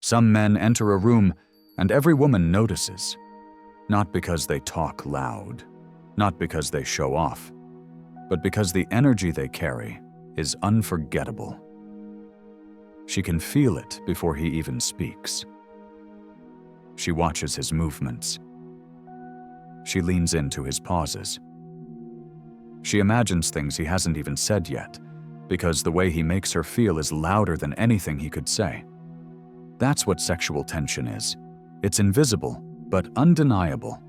Some men enter a room and every woman notices, not because they talk loud, not because they show off, but because the energy they carry is unforgettable. She can feel it before he even speaks. She watches his movements. She leans into his pauses. She imagines things he hasn't even said yet, because the way he makes her feel is louder than anything he could say. That's what sexual tension is. It's invisible, but undeniable.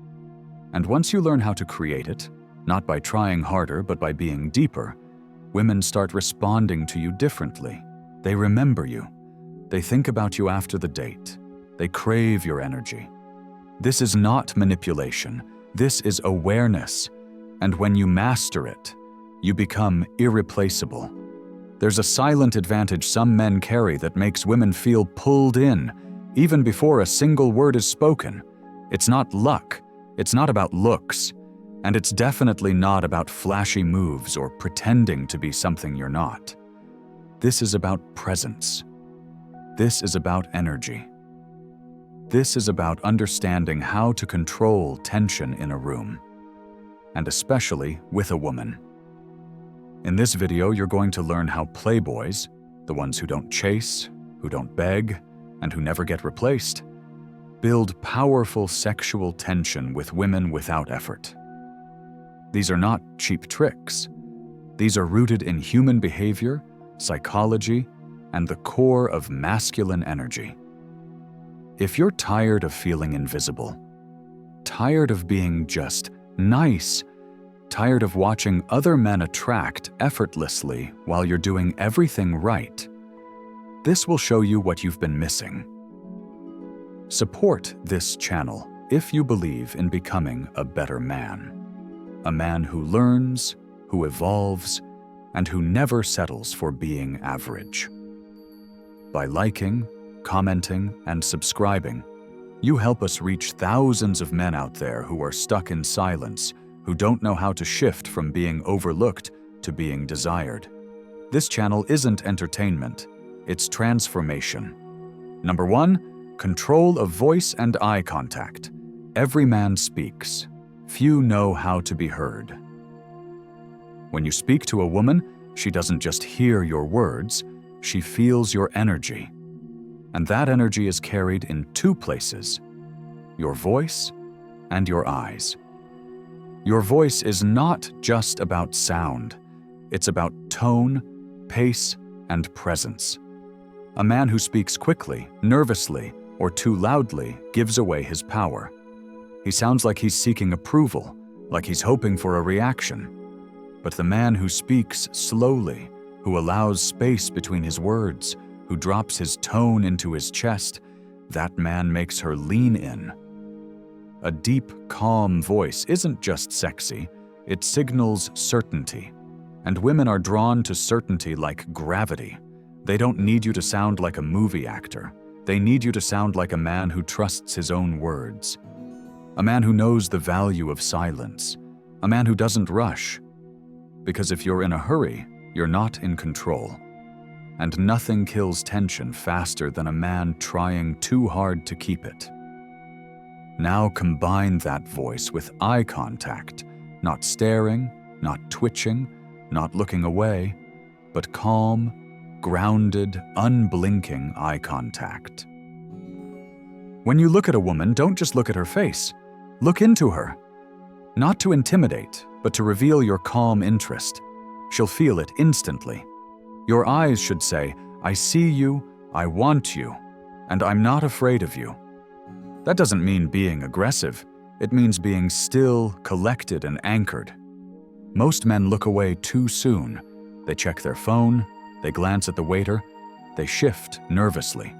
And once you learn how to create it, not by trying harder, but by being deeper, women start responding to you differently. They remember you. They think about you after the date. They crave your energy. This is not manipulation. This is awareness. And when you master it, you become irreplaceable. There's a silent advantage some men carry that makes women feel pulled in, even before a single word is spoken. It's not luck. It's not about looks. And it's definitely not about flashy moves or pretending to be something you're not. This is about presence. This is about energy. This is about understanding how to control tension in a room, and especially with a woman. In this video, you're going to learn how Playboys, the ones who don't chase, who don't beg, and who never get replaced, build powerful sexual tension with women without effort. These are not cheap tricks. These are rooted in human behavior, psychology, and the core of masculine energy. If you're tired of feeling invisible, tired of being just nice, tired of watching other men attract effortlessly while you're doing everything right, this will show you what you've been missing. Support this channel if you believe in becoming a better man. A man who learns, who evolves, and who never settles for being average. By liking, commenting, and subscribing, you help us reach thousands of men out there who are stuck in silence, who don't know how to shift from being overlooked to being desired. This channel isn't entertainment, it's transformation. Number 1, control of voice and eye contact. Every man speaks. Few know how to be heard. When you speak to a woman, she doesn't just hear your words, she feels your energy. And that energy is carried in 2 places: your voice and your eyes. Your voice is not just about sound, it's about tone, pace, and presence. A man who speaks quickly, nervously, or too loudly gives away his power. He sounds like he's seeking approval, like he's hoping for a reaction. But the man who speaks slowly, who allows space between his words, who drops his tone into his chest, that man makes her lean in. A deep, calm voice isn't just sexy, it signals certainty. And women are drawn to certainty like gravity. They don't need you to sound like a movie actor. They need you to sound like a man who trusts his own words. A man who knows the value of silence. A man who doesn't rush. Because if you're in a hurry, you're not in control. And nothing kills tension faster than a man trying too hard to keep it. Now combine that voice with eye contact, not staring, not twitching, not looking away, but calm, grounded, unblinking eye contact. When you look at a woman, don't just look at her face. Look into her. Not to intimidate, but to reveal your calm interest. She'll feel it instantly. Your eyes should say, "I see you, I want you, and I'm not afraid of you." That doesn't mean being aggressive. It means being still, collected, and anchored. Most men look away too soon. They check their phone, they glance at the waiter, they shift nervously.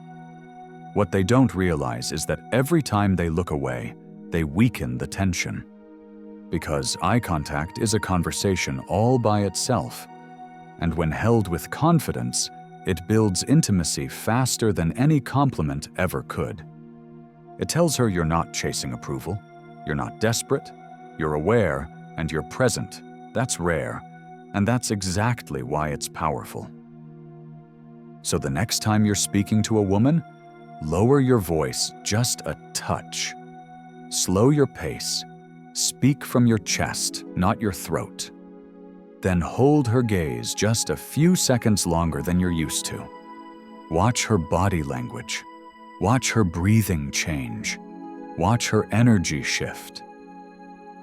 What they don't realize is that every time they look away, they weaken the tension. Because eye contact is a conversation all by itself, and when held with confidence, it builds intimacy faster than any compliment ever could. It tells her you're not chasing approval, you're not desperate, you're aware, and you're present. That's rare, and that's exactly why it's powerful. So the next time you're speaking to a woman, Lower your voice just a touch. Slow your pace. Speak from your chest, not your throat. Then hold her gaze just a few seconds longer than you're used to. Watch her body language. Watch her breathing change. Watch her energy shift.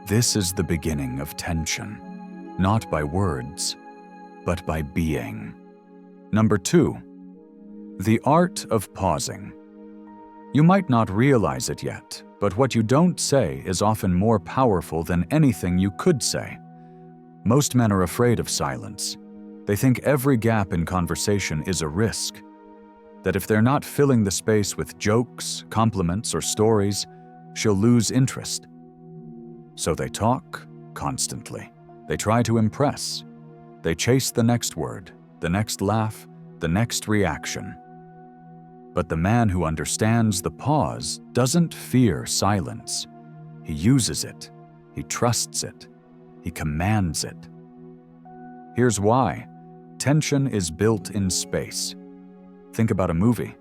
This is the beginning of tension, not by words, but by being. Number 2, the art of pausing. You might not realize it yet, but what you don't say is often more powerful than anything you could say. Most men are afraid of silence. They think every gap in conversation is a risk, that if they're not filling the space with jokes, compliments, or stories, she'll lose interest. So they talk constantly. They try to impress. They chase the next word, the next laugh, the next reaction. But the man who understands the pause doesn't fear silence. He uses it. He trusts it. He commands it. Here's why. Tension is built in space. Think about a movie.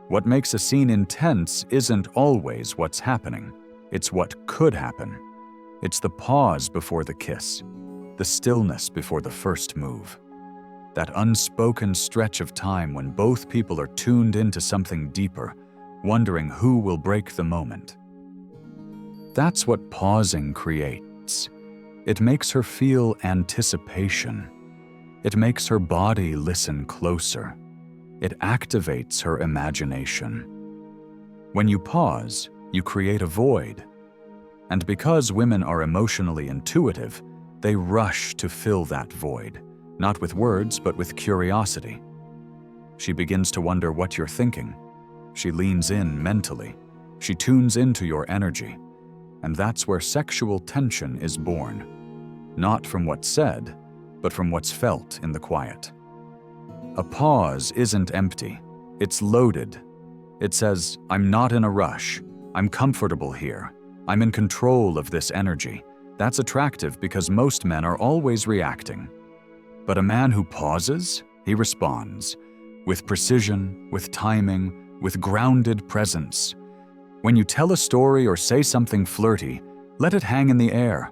What makes a scene intense isn't always what's happening. It's what could happen. It's the pause before the kiss, the stillness before the first move. That unspoken stretch of time when both people are tuned into something deeper, wondering who will break the moment. That's what pausing creates. It makes her feel anticipation. It makes her body listen closer. It activates her imagination. When you pause, you create a void. And because women are emotionally intuitive, they rush to fill that void. Not with words, but with curiosity. She begins to wonder what you're thinking. She leans in mentally. She tunes into your energy. And that's where sexual tension is born. Not from what's said, but from what's felt in the quiet. A pause isn't empty. It's loaded. It says, I'm not in a rush. I'm comfortable here. I'm in control of this energy. That's attractive because most men are always reacting. But a man who pauses, he responds, with precision, with timing, with grounded presence. When you tell a story or say something flirty, let it hang in the air.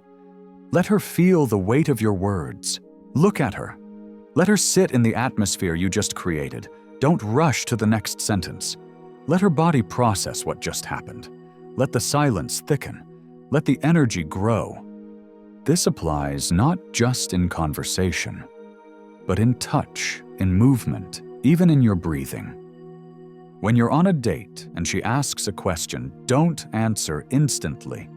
Let her feel the weight of your words. Look at her. Let her sit in the atmosphere you just created. Don't rush to the next sentence. Let her body process what just happened. Let the silence thicken. Let the energy grow. This applies not just in conversation, but in touch, in movement, even in your breathing. When you're on a date and she asks a question, don't answer instantly.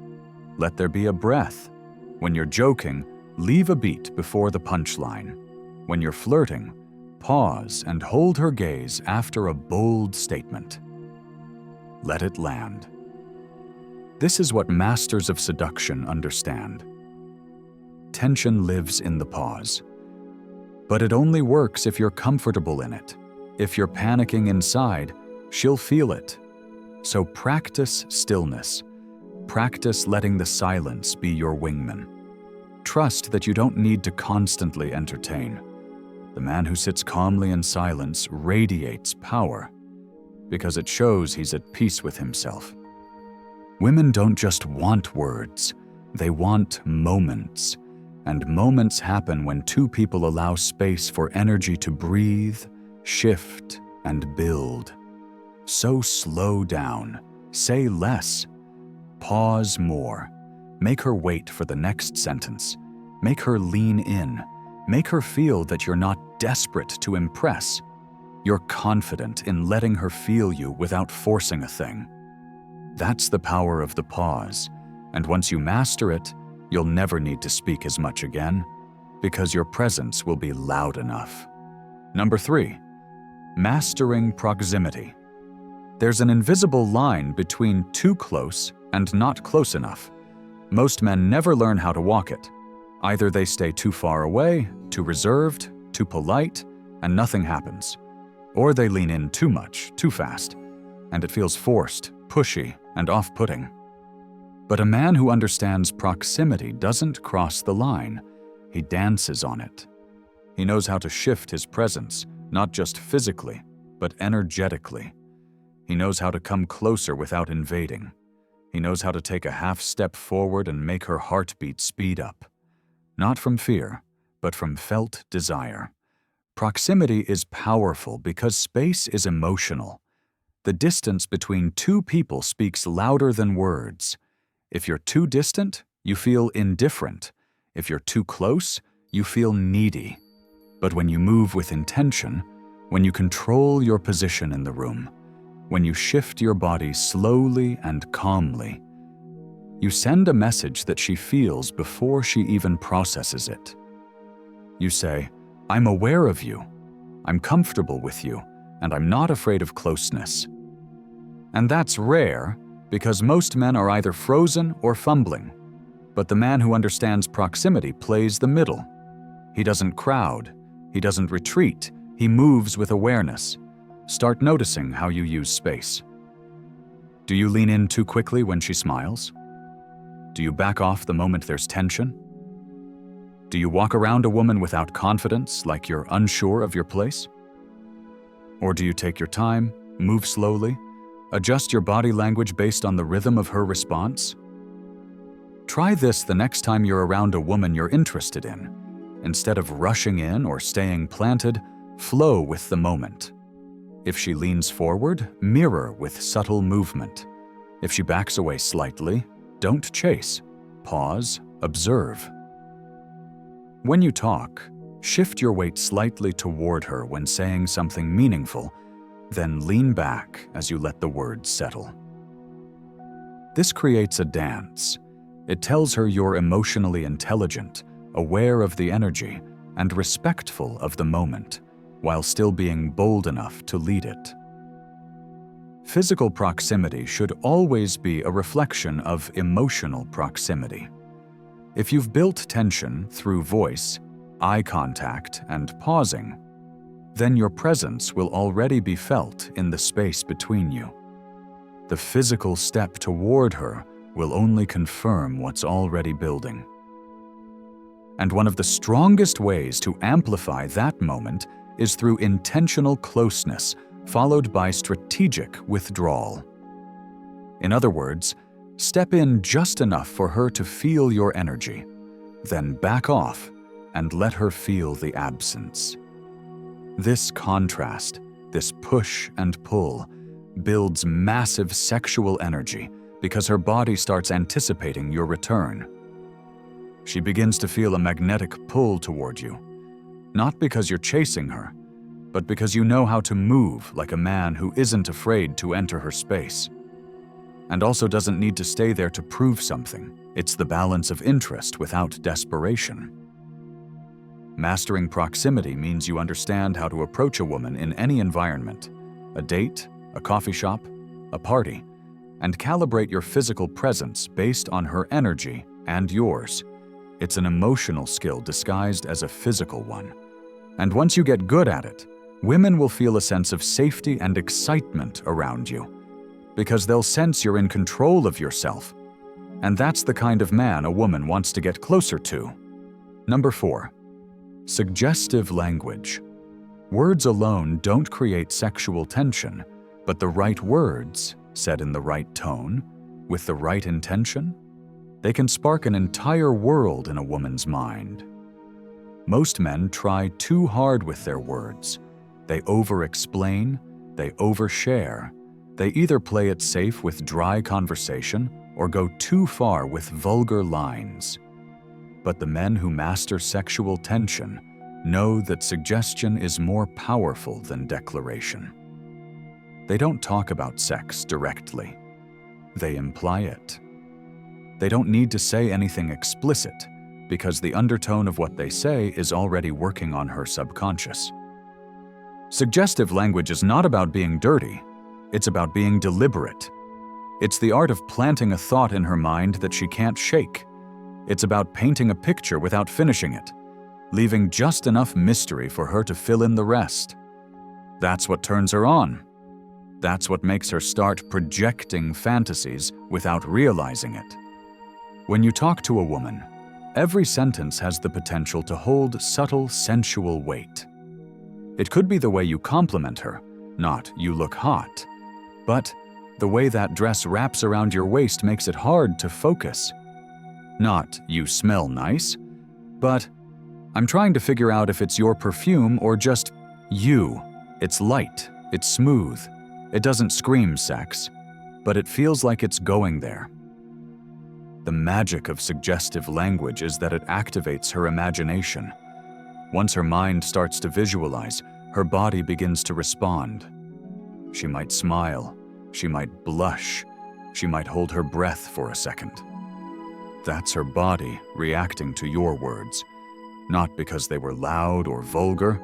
Let there be a breath. When you're joking, leave a beat before the punchline. When you're flirting, pause and hold her gaze after a bold statement. Let it land. This is what masters of seduction understand. Tension lives in the pause. But it only works if you're comfortable in it. If you're panicking inside, she'll feel it. So practice stillness. Practice letting the silence be your wingman. Trust that you don't need to constantly entertain. The man who sits calmly in silence radiates power because it shows he's at peace with himself. Women don't just want words, they want moments. And moments happen when two people allow space for energy to breathe, shift, and build. So slow down, say less, pause more, make her wait for the next sentence, make her lean in, make her feel that you're not desperate to impress. You're confident in letting her feel you without forcing a thing. That's the power of the pause, and once you master it, you'll never need to speak as much again, because your presence will be loud enough. Number 3, mastering proximity. There's an invisible line between too close and not close enough. Most men never learn how to walk it. Either they stay too far away, too reserved, too polite, and nothing happens. Or they lean in too much, too fast, and it feels forced, pushy, and off-putting. But a man who understands proximity doesn't cross the line. He dances on it. He knows how to shift his presence, not just physically, but energetically. He knows how to come closer without invading. He knows how to take a half step forward and make her heartbeat speed up. Not from fear, but from felt desire. Proximity is powerful because space is emotional. The distance between two people speaks louder than words. If you're too distant, you feel indifferent. If you're too close, you feel needy. But when you move with intention, when you control your position in the room, when you shift your body slowly and calmly, you send a message that she feels before she even processes it. You say, "I'm aware of you, I'm comfortable with you, and I'm not afraid of closeness." And that's rare because most men are either frozen or fumbling. But the man who understands proximity plays the middle. He doesn't crowd, he doesn't retreat, he moves with awareness. Start noticing how you use space. Do you lean in too quickly when she smiles? Do you back off the moment there's tension? Do you walk around a woman without confidence, like you're unsure of your place? Or do you take your time, move slowly, adjust your body language based on the rhythm of her response? Try this the next time you're around a woman you're interested in. Instead of rushing in or staying planted, flow with the moment. If she leans forward, mirror with subtle movement. If she backs away slightly, don't chase. Pause, observe. When you talk, shift your weight slightly toward her when saying something meaningful, then lean back as you let the words settle. This creates a dance. It tells her you're emotionally intelligent, aware of the energy, and respectful of the moment, while still being bold enough to lead it. Physical proximity should always be a reflection of emotional proximity. If you've built tension through voice, eye contact, and pausing, then your presence will already be felt in the space between you. The physical step toward her will only confirm what's already building. And one of the strongest ways to amplify that moment is through intentional closeness, followed by strategic withdrawal. In other words, step in just enough for her to feel your energy, then back off and let her feel the absence. This contrast, this push and pull, builds massive sexual energy because her body starts anticipating your return. She begins to feel a magnetic pull toward you, not because you're chasing her, but because you know how to move like a man who isn't afraid to enter her space, and also doesn't need to stay there to prove something. It's the balance of interest without desperation. Mastering proximity means you understand how to approach a woman in any environment, a date, a coffee shop, a party, and calibrate your physical presence based on her energy and yours. It's an emotional skill disguised as a physical one. And once you get good at it, women will feel a sense of safety and excitement around you, because they'll sense you're in control of yourself. And that's the kind of man a woman wants to get closer to. Number 4. Suggestive language. Words alone don't create sexual tension, but the right words, said in the right tone, with the right intention, they can spark an entire world in a woman's mind. Most men try too hard with their words. They over-explain, they overshare. They either play it safe with dry conversation or go too far with vulgar lines. But the men who master sexual tension know that suggestion is more powerful than declaration. They don't talk about sex directly. They imply it. They don't need to say anything explicit, because the undertone of what they say is already working on her subconscious. Suggestive language is not about being dirty. It's about being deliberate. It's the art of planting a thought in her mind that she can't shake. It's about painting a picture without finishing it, leaving just enough mystery for her to fill in the rest. That's what turns her on. That's what makes her start projecting fantasies without realizing it. When you talk to a woman, every sentence has the potential to hold subtle, sensual weight. It could be the way you compliment her, not "you look hot," But the way that dress wraps around your waist makes it hard to focus. Not, you smell nice, but I'm trying to figure out if it's your perfume or just you. It's light, it's smooth, it doesn't scream sex, but it feels like it's going there. The magic of suggestive language is that it activates her imagination. Once her mind starts to visualize, her body begins to respond. She might smile, she might blush, she might hold her breath for a second. That's her body reacting to your words, not because they were loud or vulgar,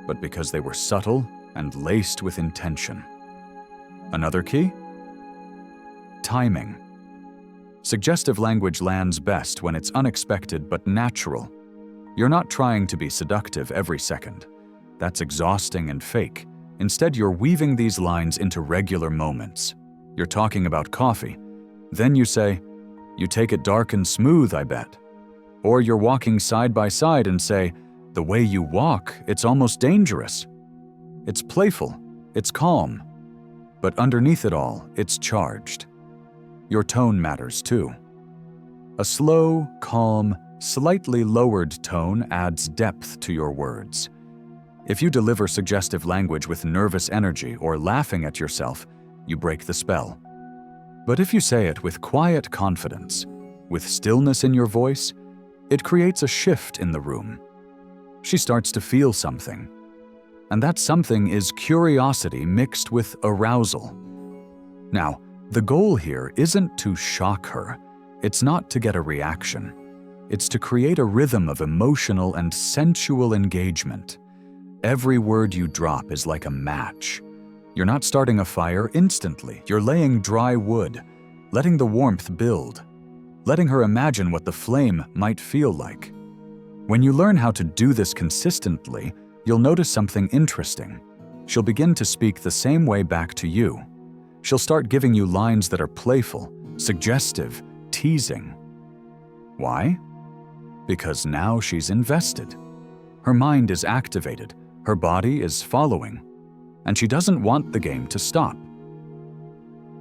but because they were subtle and laced with intention. Another key? Timing. Suggestive language lands best when it's unexpected but natural. You're not trying to be seductive every second. That's exhausting and fake. Instead, you're weaving these lines into regular moments. You're talking about coffee. Then you say, "You take it dark and smooth, I bet." Or you're walking side by side and say, "The way you walk, it's almost dangerous." It's playful, it's calm, but underneath it all, it's charged. Your tone matters too. A slow, calm, slightly lowered tone adds depth to your words. If you deliver suggestive language with nervous energy or laughing at yourself, you break the spell. But if you say it with quiet confidence, with stillness in your voice, it creates a shift in the room. She starts to feel something. And that something is curiosity mixed with arousal. Now, the goal here isn't to shock her. It's not to get a reaction. It's to create a rhythm of emotional and sensual engagement. Every word you drop is like a match. You're not starting a fire instantly. You're laying dry wood, letting the warmth build, letting her imagine what the flame might feel like. When you learn how to do this consistently, you'll notice something interesting. She'll begin to speak the same way back to you. She'll start giving you lines that are playful, suggestive, teasing. Why? Because now she's invested. Her mind is activated, her body is following, and she doesn't want the game to stop.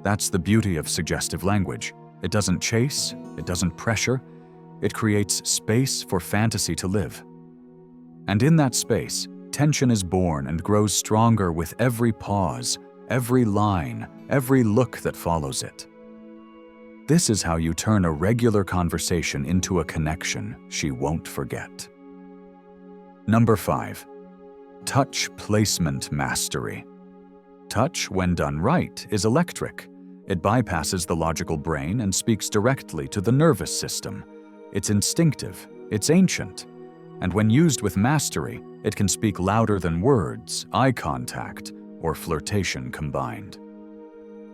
That's the beauty of suggestive language. It doesn't chase, it doesn't pressure, it creates space for fantasy to live. And in that space, tension is born and grows stronger with every pause, every line, every look that follows it. This is how you turn a regular conversation into a connection she won't forget. Number 5. Touch placement mastery. Touch, when done right, is electric. It bypasses the logical brain and speaks directly to the nervous system. It's instinctive, it's ancient, and when used with mastery, it can speak louder than words, eye contact, or flirtation combined.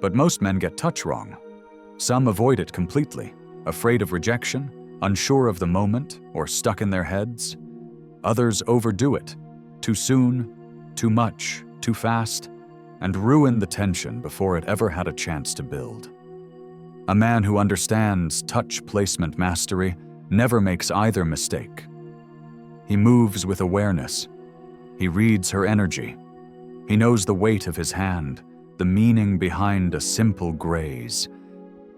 But most men get touch wrong. Some avoid it completely, afraid of rejection, unsure of the moment, or stuck in their heads. Others overdo it, too soon, too much, too fast, and ruin the tension before it ever had a chance to build. A man who understands touch placement mastery never makes either mistake. He moves with awareness. He reads her energy. He knows the weight of his hand, the meaning behind a simple graze,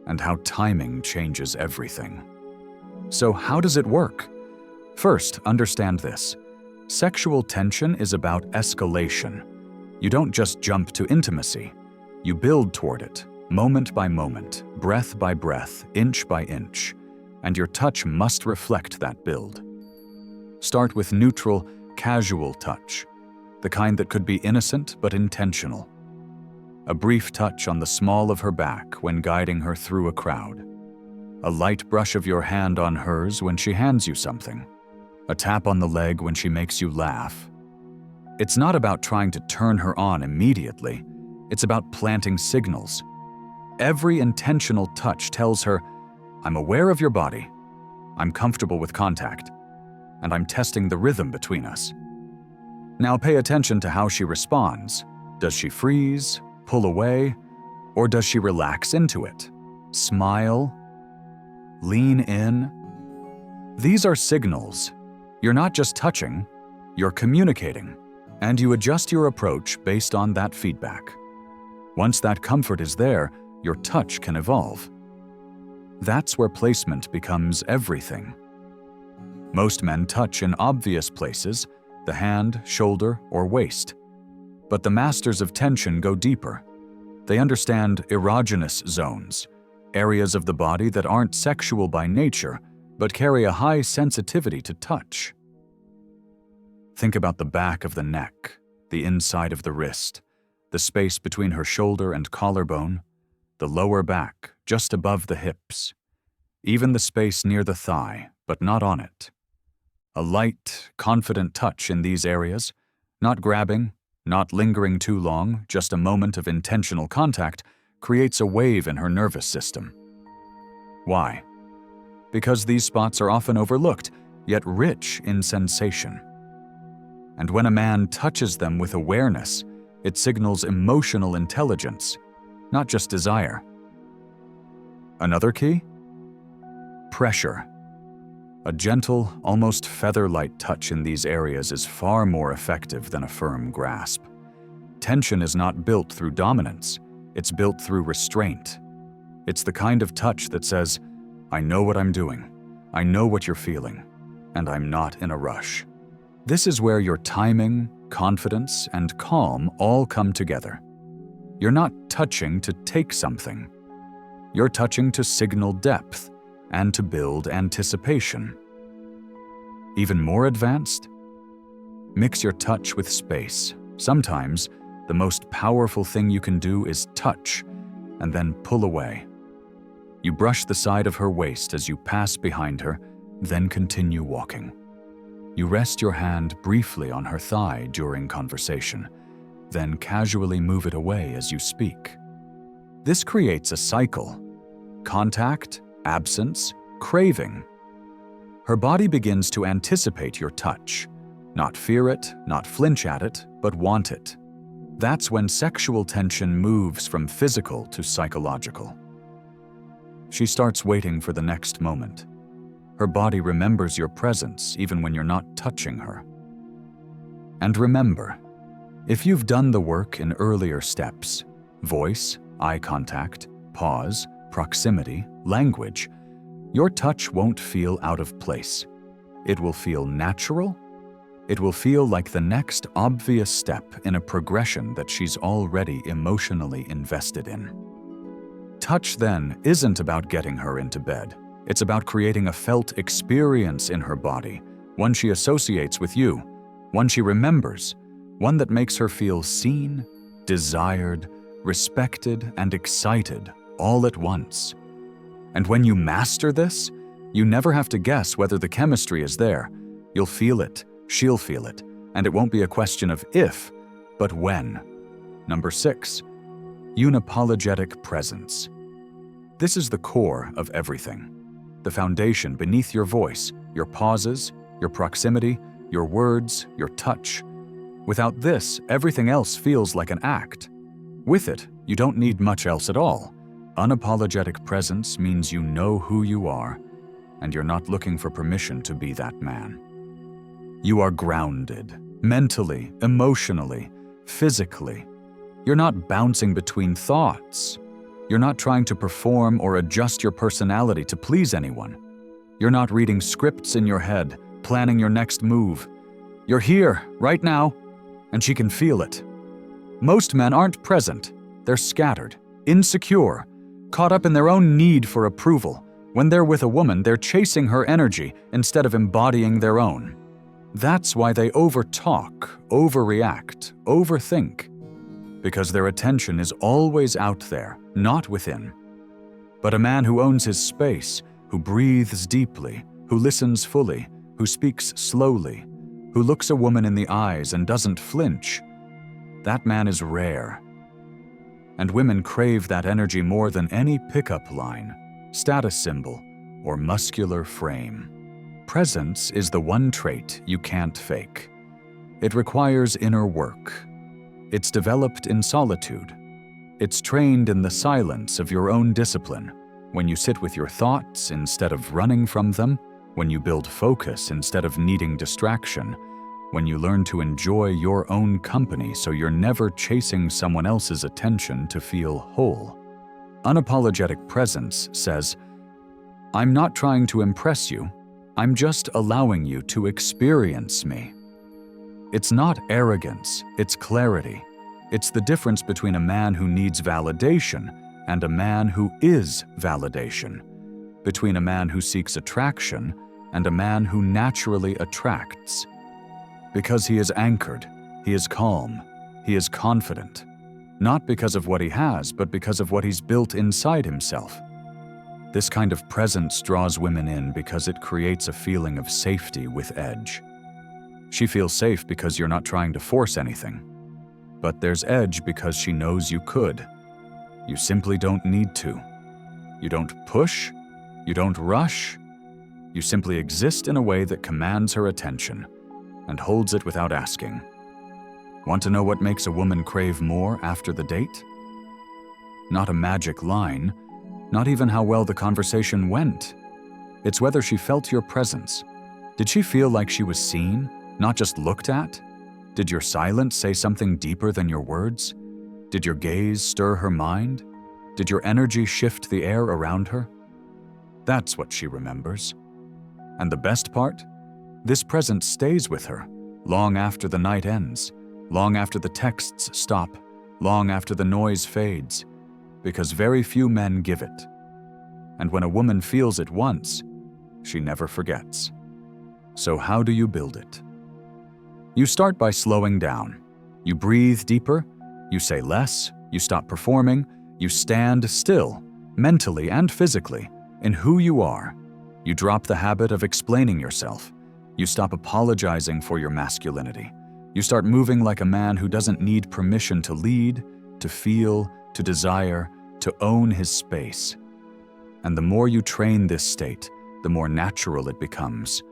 and how timing changes everything. So how does it work? First, understand this. Sexual tension is about escalation. You don't just jump to intimacy. You build toward it, moment by moment, breath by breath, inch by inch, and your touch must reflect that build. Start with neutral, casual touch, the kind that could be innocent but intentional. A brief touch on the small of her back when guiding her through a crowd. A light brush of your hand on hers when she hands you something. A tap on the leg when she makes you laugh. It's not about trying to turn her on immediately. It's about planting signals. Every intentional touch tells her, "I'm aware of your body. I'm comfortable with contact. And I'm testing the rhythm between us." Now pay attention to how she responds. Does she freeze, pull away, or does she relax into it? Smile? Lean in? These are signals. You're not just touching, you're communicating, and you adjust your approach based on that feedback. Once that comfort is there, your touch can evolve. That's where placement becomes everything. Most men touch in obvious places, the hand, shoulder, or waist. But the masters of tension go deeper. They understand erogenous zones, areas of the body that aren't sexual by nature, but carry a high sensitivity to touch. Think about the back of the neck, the inside of the wrist, the space between her shoulder and collarbone, the lower back, just above the hips, even the space near the thigh, but not on it. A light, confident touch in these areas, not grabbing, not lingering too long, just a moment of intentional contact, creates a wave in her nervous system. Why? Because these spots are often overlooked, yet rich in sensation. And when a man touches them with awareness, it signals emotional intelligence, not just desire. Another key? Pressure. A gentle, almost feather-light touch in these areas is far more effective than a firm grasp. Tension is not built through dominance, it's built through restraint. It's the kind of touch that says, I know what I'm doing, I know what you're feeling, and I'm not in a rush. This is where your timing, confidence, and calm all come together. You're not touching to take something. You're touching to signal depth and to build anticipation. Even more advanced? Mix your touch with space. Sometimes, the most powerful thing you can do is touch, and then pull away. You brush the side of her waist as you pass behind her, then continue walking. You rest your hand briefly on her thigh during conversation, then casually move it away as you speak. This creates a cycle. Contact, absence, craving. Her body begins to anticipate your touch, not fear it, not flinch at it, but want it. That's when sexual tension moves from physical to psychological. She starts waiting for the next moment. Her body remembers your presence even when you're not touching her. And remember, if you've done the work in earlier steps, voice, eye contact, pause, proximity, language, your touch won't feel out of place. It will feel natural. It will feel like the next obvious step in a progression that she's already emotionally invested in. Touch, then, isn't about getting her into bed. It's about creating a felt experience in her body, one she associates with you, one she remembers, one that makes her feel seen, desired, respected, and excited all at once. And when you master this, you never have to guess whether the chemistry is there. You'll feel it, she'll feel it, and it won't be a question of if, but when. Number 6, unapologetic presence. This is the core of everything. The foundation beneath your voice, your pauses, your proximity, your words, your touch. Without this, everything else feels like an act. With it, you don't need much else at all. Unapologetic presence means you know who you are, and you're not looking for permission to be that man. You are grounded, mentally, emotionally, physically. You're not bouncing between thoughts. You're not trying to perform or adjust your personality to please anyone. You're not reading scripts in your head, planning your next move. You're here, right now, and she can feel it. Most men aren't present. They're scattered, insecure, caught up in their own need for approval. When they're with a woman, they're chasing her energy instead of embodying their own. That's why they overtalk, overreact, overthink. Because their attention is always out there, not within. But a man who owns his space, who breathes deeply, who listens fully, who speaks slowly, who looks a woman in the eyes and doesn't flinch, that man is rare. And women crave that energy more than any pickup line, status symbol, or muscular frame. Presence is the one trait you can't fake. It requires inner work. It's developed in solitude. It's trained in the silence of your own discipline, when you sit with your thoughts instead of running from them, when you build focus instead of needing distraction, when you learn to enjoy your own company so you're never chasing someone else's attention to feel whole. Unapologetic presence says, "I'm not trying to impress you, I'm just allowing you to experience me." It's not arrogance, it's clarity. It's the difference between a man who needs validation and a man who is validation, between a man who seeks attraction and a man who naturally attracts. Because he is anchored, he is calm, he is confident, not because of what he has, but because of what he's built inside himself. This kind of presence draws women in because it creates a feeling of safety with edge. She feels safe because you're not trying to force anything. But there's edge because she knows you could. You simply don't need to. You don't push, you don't rush. You simply exist in a way that commands her attention and holds it without asking. Want to know what makes a woman crave more after the date? Not a magic line, not even how well the conversation went. It's whether she felt your presence. Did she feel like she was seen, not just looked at? Did your silence say something deeper than your words? Did your gaze stir her mind? Did your energy shift the air around her? That's what she remembers. And the best part? This presence stays with her, long after the night ends, long after the texts stop, long after the noise fades, because very few men give it. And when a woman feels it once, she never forgets. So how do you build it? You start by slowing down. You breathe deeper, you say less, you stop performing, you stand still, mentally and physically, in who you are. You drop the habit of explaining yourself. You stop apologizing for your masculinity. You start moving like a man who doesn't need permission to lead, to feel, to desire, to own his space. And the more you train this state, the more natural it becomes.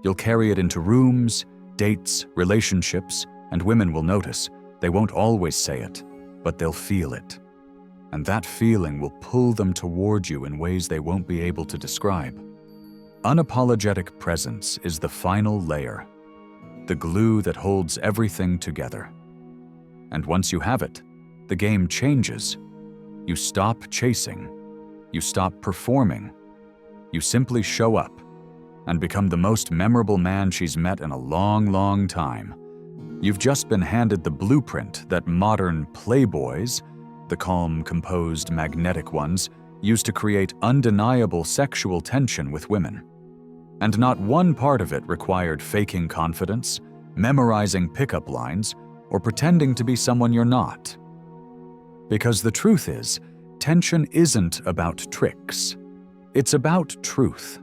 You'll carry it into rooms, dates, relationships, and women will notice. They won't always say it, but they'll feel it. And that feeling will pull them toward you in ways they won't be able to describe. Unapologetic presence is the final layer, the glue that holds everything together. And once you have it, the game changes. You stop chasing. You stop performing. You simply show up and become the most memorable man she's met in a long, long time. You've just been handed the blueprint that modern Playboys, the calm, composed, magnetic ones, used to create undeniable sexual tension with women. And not one part of it required faking confidence, memorizing pickup lines, or pretending to be someone you're not. Because the truth is, tension isn't about tricks. It's about truth.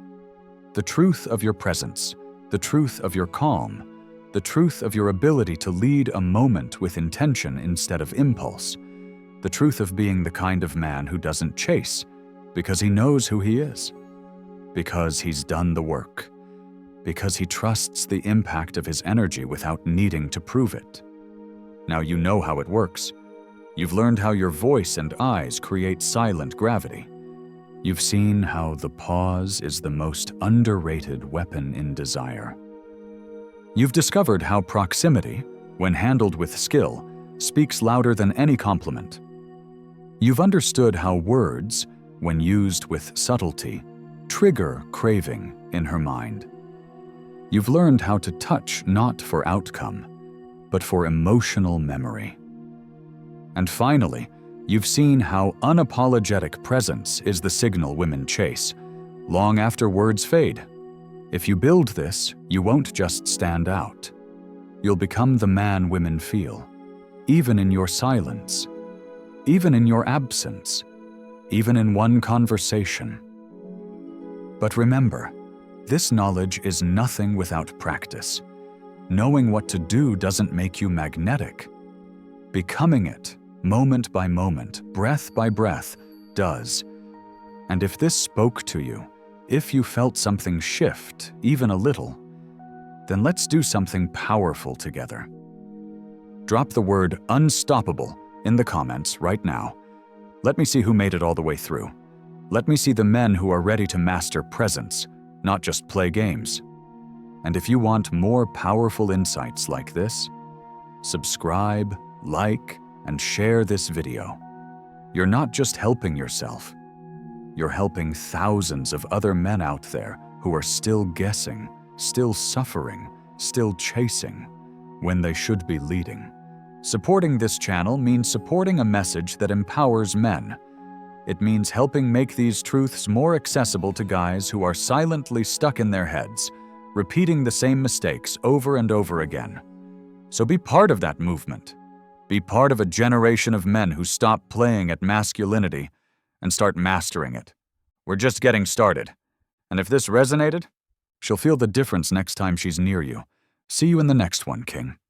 The truth of your presence, the truth of your calm, the truth of your ability to lead a moment with intention instead of impulse, the truth of being the kind of man who doesn't chase because he knows who he is, because he's done the work, because he trusts the impact of his energy without needing to prove it. Now you know how it works. You've learned how your voice and eyes create silent gravity. You've seen how the pause is the most underrated weapon in desire. You've discovered how proximity, when handled with skill, speaks louder than any compliment. You've understood how words, when used with subtlety, trigger craving in her mind. You've learned how to touch not for outcome, but for emotional memory. And finally, you've seen how unapologetic presence is the signal women chase, long after words fade. If you build this, you won't just stand out. You'll become the man women feel, even in your silence, even in your absence, even in one conversation. But remember, this knowledge is nothing without practice. Knowing what to do doesn't make you magnetic. Becoming it, moment by moment, breath by breath, does. And if this spoke to you, if you felt something shift, even a little, then let's do something powerful together. Drop the word unstoppable in the comments right now. Let me see who made it all the way through. Let me see the men who are ready to master presence, not just play games. And if you want more powerful insights like this, subscribe, like, and share this video. You're not just helping yourself. You're helping thousands of other men out there who are still guessing, still suffering, still chasing, when they should be leading. Supporting this channel means supporting a message that empowers men. It means helping make these truths more accessible to guys who are silently stuck in their heads, repeating the same mistakes over and over again. So be part of that movement. Be part of a generation of men who stop playing at masculinity and start mastering it. We're just getting started. And if this resonated, she'll feel the difference next time she's near you. See you in the next one, King.